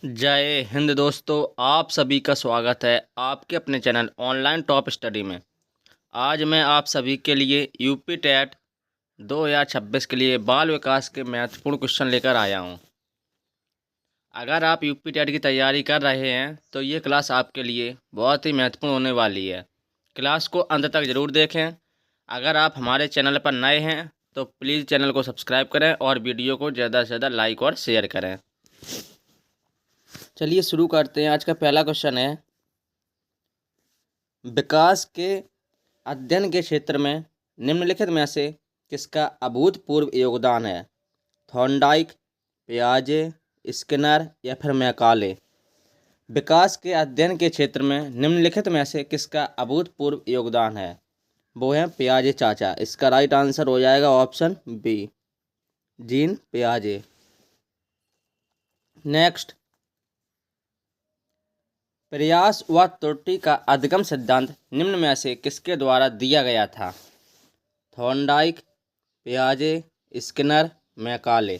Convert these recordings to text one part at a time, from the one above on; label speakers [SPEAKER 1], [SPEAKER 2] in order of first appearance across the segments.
[SPEAKER 1] जय हिंद दोस्तों, आप सभी का स्वागत है आपके अपने चैनल ऑनलाइन टॉप स्टडी में। आज मैं आप सभी के लिए यूपी टेट 2026 के लिए बाल विकास के महत्वपूर्ण क्वेश्चन लेकर आया हूं। अगर आप यूपी टेट की तैयारी कर रहे हैं तो ये क्लास आपके लिए बहुत ही महत्वपूर्ण होने वाली है। क्लास को अंत तक ज़रूर देखें। अगर आप हमारे चैनल पर नए हैं तो प्लीज़ चैनल को सब्सक्राइब करें और वीडियो को ज़्यादा से ज़्यादा लाइक और शेयर करें। चलिए शुरू करते हैं। आज का पहला क्वेश्चन है, विकास के अध्ययन के क्षेत्र में निम्नलिखित में से किसका अभूतपूर्व योगदान है? थॉर्नडाइक, पियाजे, स्किनर या फिर मैकाले। विकास के अध्ययन के क्षेत्र में निम्नलिखित में से किसका अभूतपूर्व योगदान है? वो है पियाजे चाचा। इसका राइट आंसर हो जाएगा ऑप्शन बी, जीन पियाजे। नेक्स्ट, प्रयास व त्रुटि का अधिगम सिद्धांत निम्न में से किसके द्वारा दिया गया था? थॉर्नडाइक, पियाजे, स्किनर, मैकाले।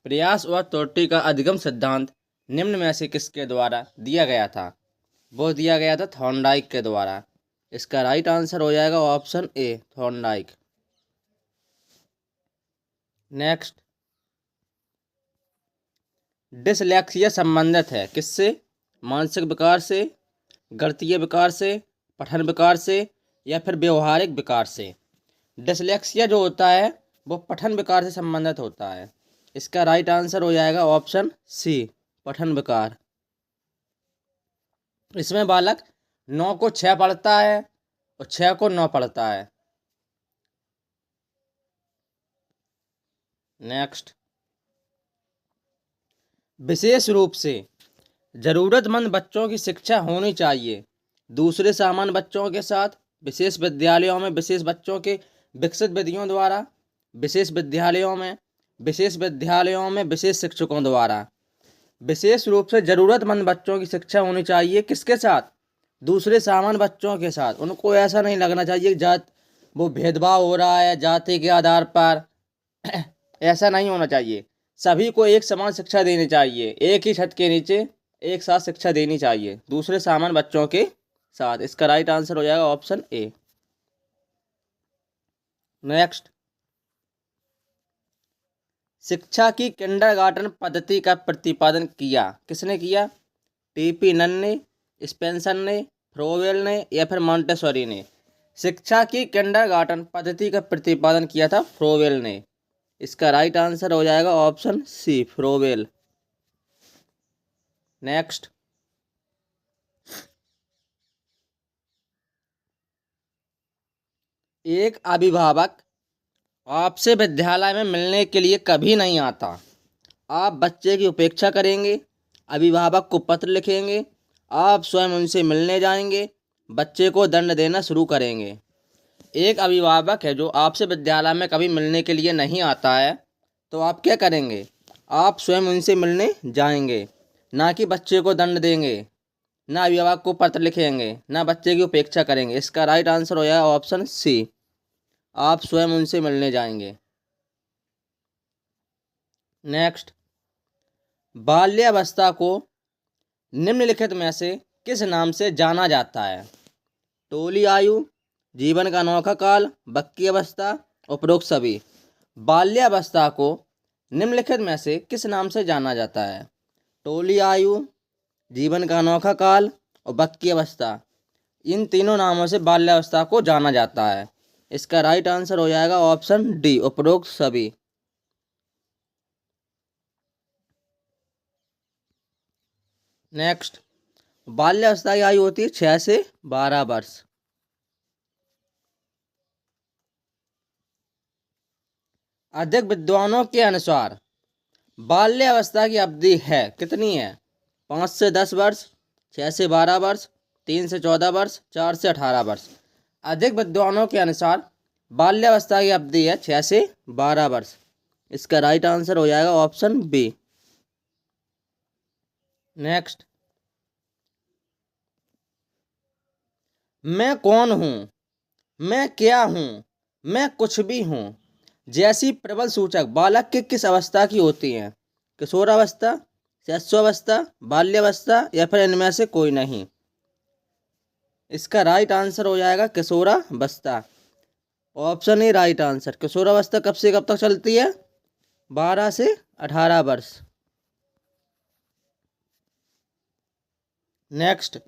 [SPEAKER 1] प्रयास व त्रुटि का अधिगम सिद्धांत निम्न में से किसके द्वारा दिया गया था? वो दिया गया था थॉर्नडाइक के द्वारा। इसका राइट आंसर हो जाएगा option A, Thorndike. Next, dyslexia संबंधित है किससे? मानसिक विकार से, गणितीय विकार से, पठन विकार से या फिर व्यवहारिक विकार से। डिसलेक्सिया जो होता है वो पठन विकार से संबंधित होता है। इसका राइट आंसर हो जाएगा ऑप्शन सी, पठन विकार। इसमें बालक 9 को 6 पढ़ता है और 6 को 9 पढ़ता है। नेक्स्ट, विशेष रूप से जरूरतमंद बच्चों की शिक्षा होनी चाहिए दूसरे सामान्य बच्चों के साथ, विशेष विद्यालयों में विशेष बच्चों के विकसित विधियों द्वारा, विशेष विद्यालयों में विशेष शिक्षकों द्वारा। विशेष रूप से जरूरतमंद बच्चों की शिक्षा होनी चाहिए किसके साथ? दूसरे सामान्य बच्चों के साथ। उनको ऐसा नहीं लगना चाहिए जात वो भेदभाव हो रहा है जाति के आधार पर ऐसा नहीं होना चाहिए। सभी को एक समान शिक्षा देनी चाहिए, एक ही छत के नीचे एक साथ शिक्षा देनी चाहिए दूसरे सामान्य बच्चों के साथ। इसका राइट आंसर हो जाएगा ऑप्शन ए। नेक्स्ट, शिक्षा की किंडरगार्टन पद्धति का प्रतिपादन किया किसने किया? टीपी नन ने, स्पेंसर ने, फ्रोवेल ने या फिर मॉन्टेसोरी ने। शिक्षा की किंडरगार्टन पद्धति का प्रतिपादन किया था फ्रोवेल ने। इसका राइट आंसर हो जाएगा ऑप्शन सी, फ्रोवेल। नेक्स्ट, एक अभिभावक आपसे विद्यालय में मिलने के लिए कभी नहीं आता। आप बच्चे की उपेक्षा करेंगे, अभिभावक को पत्र लिखेंगे, आप स्वयं उनसे मिलने जाएंगे, बच्चे को दंड देना शुरू करेंगे। एक अभिभावक है जो आपसे विद्यालय में कभी मिलने के लिए नहीं आता है तो आप क्या करेंगे? आप स्वयं उनसे मिलने जाएंगे, ना कि बच्चे को दंड देंगे, ना अभिभावक को पत्र लिखेंगे, ना बच्चे की उपेक्षा करेंगे। इसका राइट आंसर हो जाएगा ऑप्शन सी, आप स्वयं उनसे मिलने जाएंगे। नेक्स्ट, बाल्यावस्था को निम्नलिखित में से किस नाम से जाना जाता है? टोली आयु, जीवन का अनोखा काल, बक्की अवस्था, उपरोक्त सभी। बाल्यावस्था को निम्नलिखित में से किस नाम से जाना जाता है? टोली आयु, जीवन का अनोखा काल और बक्की अवस्था। इन तीनों नामों से बाल्यावस्था को जाना जाता है। इसका राइट आंसर हो जाएगा ऑप्शन डी, उपरोक्त सभी। नेक्स्ट, बाल्यावस्था की आयु होती है 6 से 12 वर्ष। अधिक विद्वानों के अनुसार बाल्यावस्था की अवधि है कितनी है? 5 से 10 वर्ष, 6 से 12 वर्ष, 3 से 14 वर्ष, 4 से 18 वर्ष। अधिक विद्वानों के अनुसार बाल्यावस्था की अवधि है 6 से 12 वर्ष। इसका राइट आंसर हो जाएगा ऑप्शन बी। नेक्स्ट, मैं कौन हूँ, मैं क्या हूँ, मैं कुछ भी हूँ जैसी प्रबल सूचक बालक के किस अवस्था की होती हैं? किशोरावस्था, शिशुअवस्था, बाल्यावस्था या फिर इनमें से कोई नहीं। इसका राइट आंसर हो जाएगा किशोरावस्था। Option A right answer. किशोरावस्था कब से कब तक चलती है? 12 से 18 वर्ष। नेक्स्ट,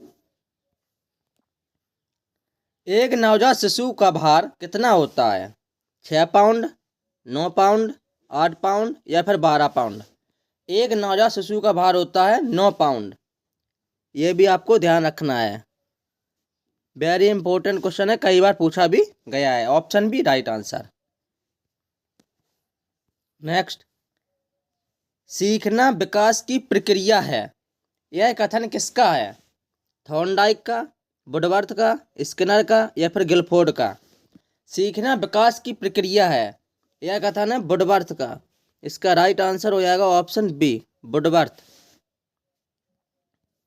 [SPEAKER 1] एक नवजात शिशु का भार कितना होता है? 6 पाउंड, 9 पाउंड, 8 पाउंड या फिर 12 पाउंड। एक नवजात शिशु का भार होता है 9 पाउंड। ये भी आपको ध्यान रखना है, वेरी इंपॉर्टेंट क्वेश्चन है, कई बार पूछा भी गया है। Option B right answer. Next, सीखना विकास की प्रक्रिया है, यह कथन किसका है? थॉर्नडाइक का, वुडवर्थ का, स्किनर का या फिर गिलफोर्ड का। सीखना विकास की प्रक्रिया है, यह कथन है वुडवर्थ का। इसका राइट आंसर हो जाएगा ऑप्शन बी वुडवर्थ।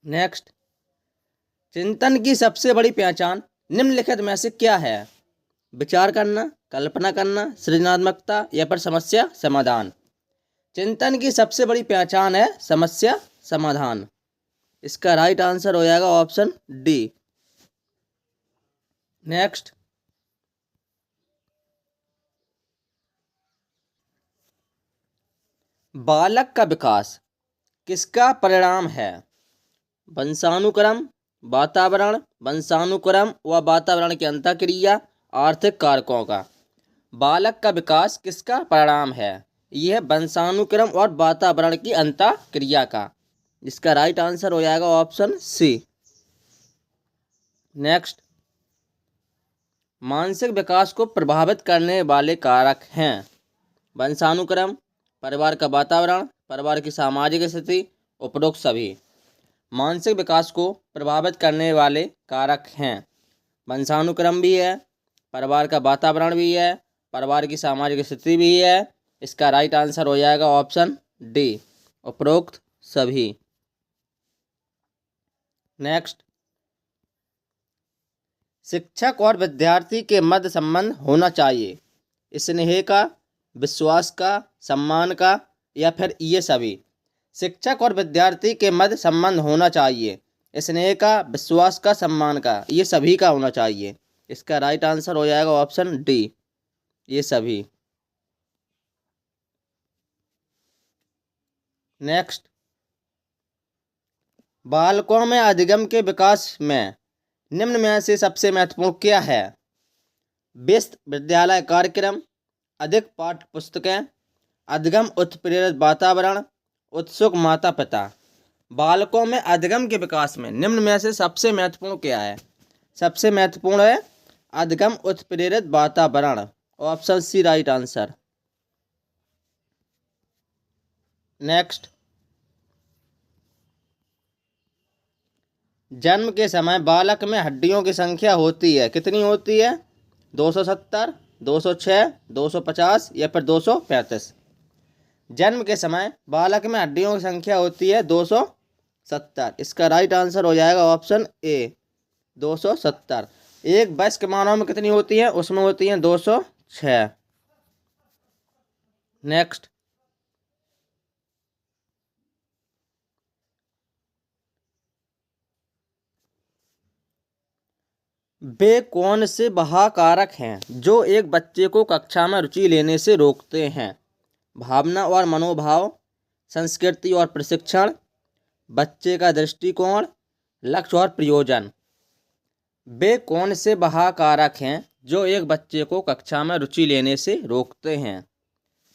[SPEAKER 1] नेक्स्ट, चिंतन की सबसे बड़ी पहचान निम्नलिखित में से क्या है? विचार करना, कल्पना करना, सृजनात्मकता या फिर समस्या समाधान। चिंतन की सबसे बड़ी पहचान है समस्या समाधान। इसका राइट आंसर हो जाएगा ऑप्शन डी। नेक्स्ट, बालक का विकास किसका परिणाम है? वंशानुक्रम, वातावरण, वंशानुक्रम व वातावरण की अंतःक्रिया, आर्थिक कारकों का। बालक का विकास किसका परिणाम है? यह वंशानुक्रम और वातावरण की अंतःक्रिया का। इसका राइट आंसर हो जाएगा ऑप्शन सी। नेक्स्ट, मानसिक विकास को प्रभावित करने वाले कारक हैं वंशानुक्रम, परिवार का वातावरण, परिवार की सामाजिक स्थिति, उपरोक्त सभी। मानसिक विकास को प्रभावित करने वाले कारक हैं वंशानुक्रम भी है, परिवार का वातावरण भी है, परिवार की सामाजिक स्थिति भी है। इसका राइट आंसर हो जाएगा ऑप्शन डी उपरोक्त सभी। नेक्स्ट, शिक्षक और विद्यार्थी के मध्य संबंध होना चाहिए स्नेह का, विश्वास का, सम्मान का या फिर ये सभी। शिक्षक और विद्यार्थी के मध्य संबंध होना चाहिए स्नेह का, विश्वास का, सम्मान का, ये सभी का होना चाहिए। इसका राइट आंसर हो जाएगा ऑप्शन डी ये सभी। नेक्स्ट, बालकों में अधिगम के विकास में निम्न में से सबसे महत्वपूर्ण क्या है? व्यस्त विद्यालय कार्यक्रम, अधिक पाठ्य पुस्तकें, अधिगम उत्प्रेरित वातावरण, उत्सुक माता पिता। बालकों में अधिगम के विकास में निम्न में से सबसे महत्वपूर्ण क्या है? सबसे महत्वपूर्ण है अधिगम उत्प्रेरित वातावरण। Option C right answer. Next, जन्म के समय बालक में हड्डियों की संख्या होती है, कितनी होती है? 270, 206, 250 या फिर 235। जन्म के समय बालक में हड्डियों की संख्या होती है 270। इसका राइट आंसर हो जाएगा ऑप्शन ए 270। एक वयस्क मानव में कितनी होती है? उसमें होती है 206। नेक्स्ट, वे कौन से बाह्य कारक हैं जो एक बच्चे को कक्षा में रुचि लेने से रोकते हैं? भावना और मनोभाव, संस्कृति और प्रशिक्षण, बच्चे का दृष्टिकोण, लक्ष्य और प्रयोजन। वे कौन से बाह्य कारक हैं जो एक बच्चे को कक्षा में रुचि लेने से रोकते हैं?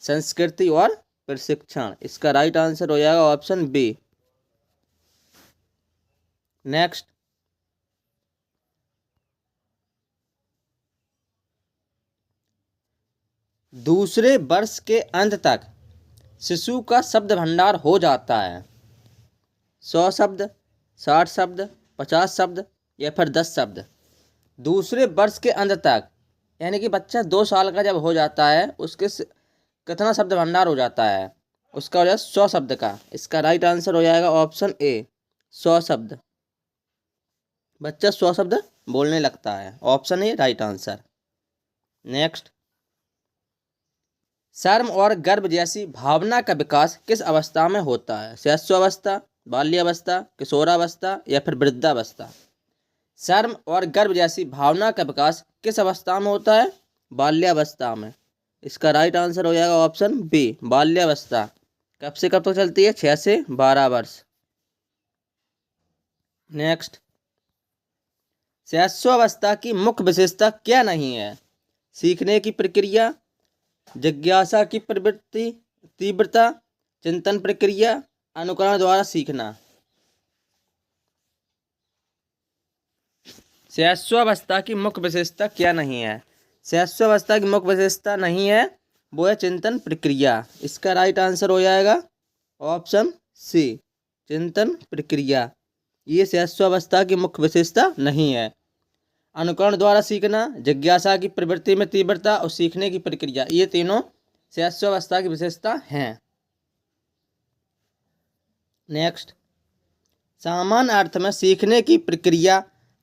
[SPEAKER 1] संस्कृति और प्रशिक्षण। इसका राइट आंसर हो जाएगा ऑप्शन बी। नेक्स्ट, दूसरे वर्ष के अंत तक शिशु का शब्द भंडार हो जाता है 100 शब्द, 60 शब्द, 50 शब्द या फिर 10 शब्द। दूसरे वर्ष के अंत तक यानी कि बच्चा 2 साल का जब हो जाता है उसके कितना शब्द भंडार हो जाता है? उसका हो जाएगा 100 शब्द का। इसका राइट आंसर हो जाएगा ऑप्शन ए 100 शब्द। बच्चा 100 शब्द बोलने लगता है। Option A right answer. Next, शर्म और गर्व जैसी भावना का विकास किस अवस्था में होता है? शैशवावस्था, बाल्यावस्था, किशोरावस्था या फिर वृद्धावस्था? शर्म और गर्व जैसी भावना का विकास किस अवस्था में होता है? बाल्यावस्था में। इसका राइट आंसर हो जाएगा ऑप्शन बी, बाल्यावस्था। कब से कब तक चलती है? 6 से 12 वर्ष। नेक्स्ट, शैशवावस्था की मुख्य विशेषता क्या नहीं है? सीखने की प्रक्रिया, जिज्ञासा की प्रवृत्ति, तीव्रता, चिंतन प्रक्रिया, अनुकरण द्वारा सीखना। शैशवावस्था की मुख्य विशेषता क्या नहीं है? शैशवावस्था की मुख्य विशेषता नहीं है, वो है चिंतन प्रक्रिया। इसका राइट आंसर हो जाएगा ऑप्शन सी, चिंतन प्रक्रिया। ये शैशवावस्था की मुख्य विशेषता नहीं है। अनुकरण द्वारा सीखना, जिज्ञासा की प्रवृत्ति में तीव्रता और सीखने की प्रक्रिया, ये तीनों शैशवावस्था की विशेषता हैं। नेक्स्ट, सामान्य अर्थ में सीखने की प्रक्रिया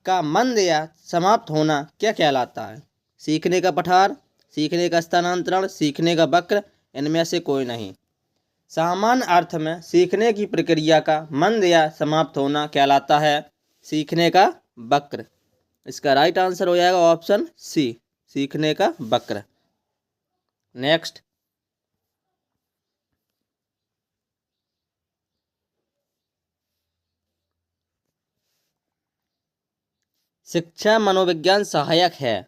[SPEAKER 1] का मंद या समाप्त होना क्या कहलाता है? सीखने का पठार, सीखने का स्थानांतरण, सीखने का वक्र, इनमें से कोई नहीं। सामान्य अर्थ में सीखने की प्रक्रिया का मंद या समाप्त होना कहलाता है सीखने का वक्र। इसका राइट आंसर हो जाएगा ऑप्शन सी, सीखने का वक्र। नेक्स्ट, शिक्षा मनोविज्ञान सहायक है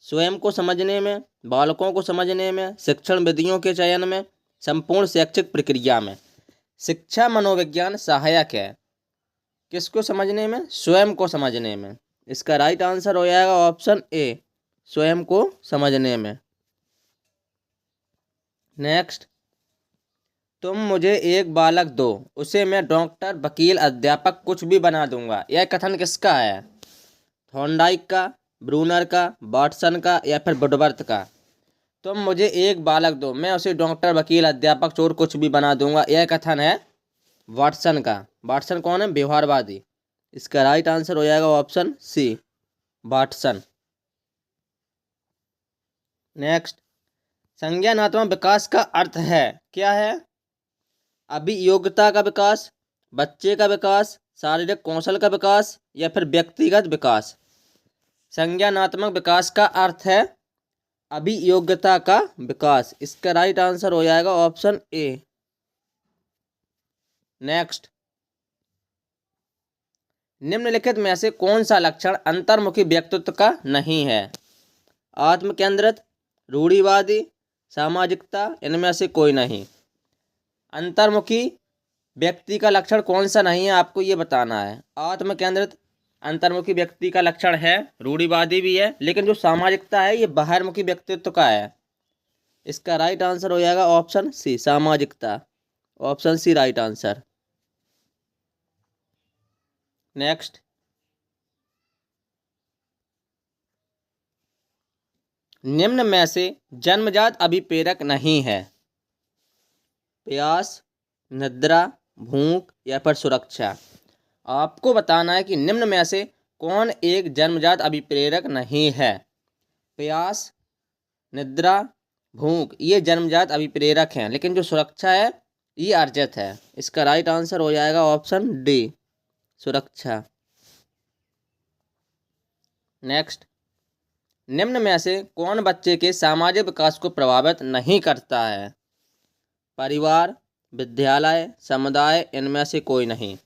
[SPEAKER 1] स्वयं को समझने में, बालकों को समझने में, शिक्षण विधियों के चयन में, संपूर्ण शैक्षिक प्रक्रिया में। शिक्षा मनोविज्ञान सहायक है किसको समझने में? स्वयं को समझने में। इसका राइट आंसर हो जाएगा ऑप्शन ए, स्वयं को समझने में। नेक्स्ट, तुम मुझे एक बालक दो, उसे मैं डॉक्टर, वकील, अध्यापक कुछ भी बना दूंगा। यह कथन किसका है? थॉर्नडाइक का, ब्रूनर का, वाटसन का या फिर वुडवर्थ का? तुम मुझे एक बालक दो, मैं उसे डॉक्टर, वकील, अध्यापक, चोर कुछ भी बना दूंगा। यह कथन है वाटसन का। वाटसन कौन है? व्यवहारवादी। इसका राइट आंसर हो जाएगा ऑप्शन सी, वाटसन। नेक्स्ट, संज्ञानात्मक विकास का अर्थ है क्या है? अभियोग्यता का विकास, बच्चे का विकास, शारीरिक कौशल का विकास या फिर व्यक्तिगत विकास? संज्ञानात्मक विकास का अर्थ है अभियोग्यता का विकास। इसका राइट आंसर हो जाएगा ऑप्शन ए। नेक्स्ट, निम्नलिखित में से कौन सा लक्षण अंतर्मुखी व्यक्तित्व का नहीं है? आत्मकेंद्रित, रूढ़िवादी, सामाजिकता, इनमें से कोई नहीं। अंतर्मुखी व्यक्ति का लक्षण कौन सा नहीं है आपको ये बताना है। आत्मकेंद्रित अंतर्मुखी व्यक्ति का लक्षण है, रूढ़िवादी भी है, लेकिन जो सामाजिकता है ये बाहरमुखी व्यक्तित्व का है। इसका राइट आंसर हो जाएगा ऑप्शन सी, सामाजिकता। Option C right answer. Next, निम्न में से जन्मजात अभिप्रेरक नहीं है? प्यास, निद्रा, भूख या फिर सुरक्षा? आपको बताना है कि निम्न में से कौन एक जन्मजात अभिप्रेरक नहीं है। प्यास, निद्रा, भूख ये जन्मजात अभिप्रेरक हैं, लेकिन जो सुरक्षा है ये अर्जित है। इसका राइट आंसर हो जाएगा ऑप्शन डी, सुरक्षा। नेक्स्ट, निम्न में से कौन बच्चे के सामाजिक विकास को प्रभावित नहीं करता है? परिवार, विद्यालय, समुदाय, इनमें से कोई नहीं।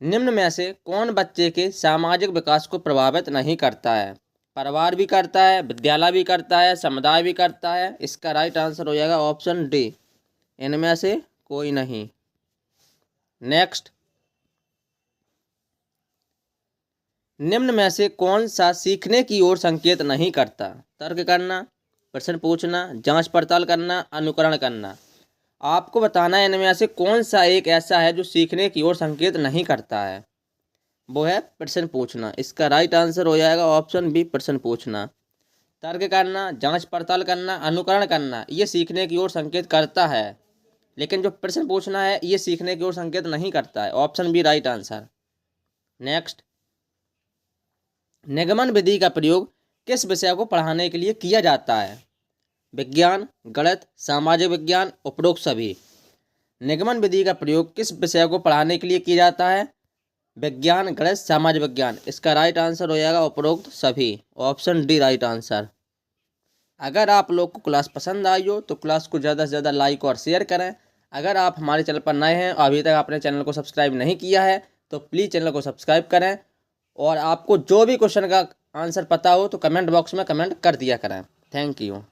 [SPEAKER 1] निम्न में से कौन बच्चे के सामाजिक विकास को प्रभावित नहीं करता है? परिवार भी करता है, विद्यालय भी करता है, समुदाय भी करता है। इसका राइट आंसर हो जाएगा ऑप्शन डी, इनमें से कोई नहीं। नेक्स्ट, निम्न में से कौन सा सीखने की ओर संकेत नहीं करता? तर्क करना, प्रश्न पूछना, जांच पड़ताल करना, अनुकरण करना। आपको बताना है इनमें से कौन सा एक ऐसा है जो सीखने की ओर संकेत नहीं करता है। वो है प्रश्न पूछना। इसका राइट आंसर हो जाएगा ऑप्शन बी, प्रश्न पूछना। तर्क करना, जांच पड़ताल करना, अनुकरण करना ये सीखने की ओर संकेत करता है, लेकिन जो प्रश्न पूछना है ये सीखने की ओर संकेत नहीं करता है। Option B right answer. Next, निगमन विधि का प्रयोग किस विषय को पढ़ाने के लिए किया जाता है? विज्ञान, गणित, सामाजिक विज्ञान, उपरोक्त सभी। निगमन विधि का प्रयोग किस विषय को पढ़ाने के लिए किया जाता है? विज्ञान, गणित, सामाजिक विज्ञान। इसका राइट आंसर हो जाएगा उपरोक्त सभी, ऑप्शन डी राइट आंसर। अगर आप लोग को क्लास पसंद आई हो तो क्लास को ज़्यादा से ज़्यादा लाइक और शेयर करें। अगर आप हमारे चैनल पर नए हैं और अभी तक आपने चैनल को सब्सक्राइब नहीं किया है तो प्लीज़ चैनल को सब्सक्राइब करें। और आपको जो भी क्वेश्चन का आंसर पता हो तो कमेंट बॉक्स में कमेंट कर दिया करें। Thank you.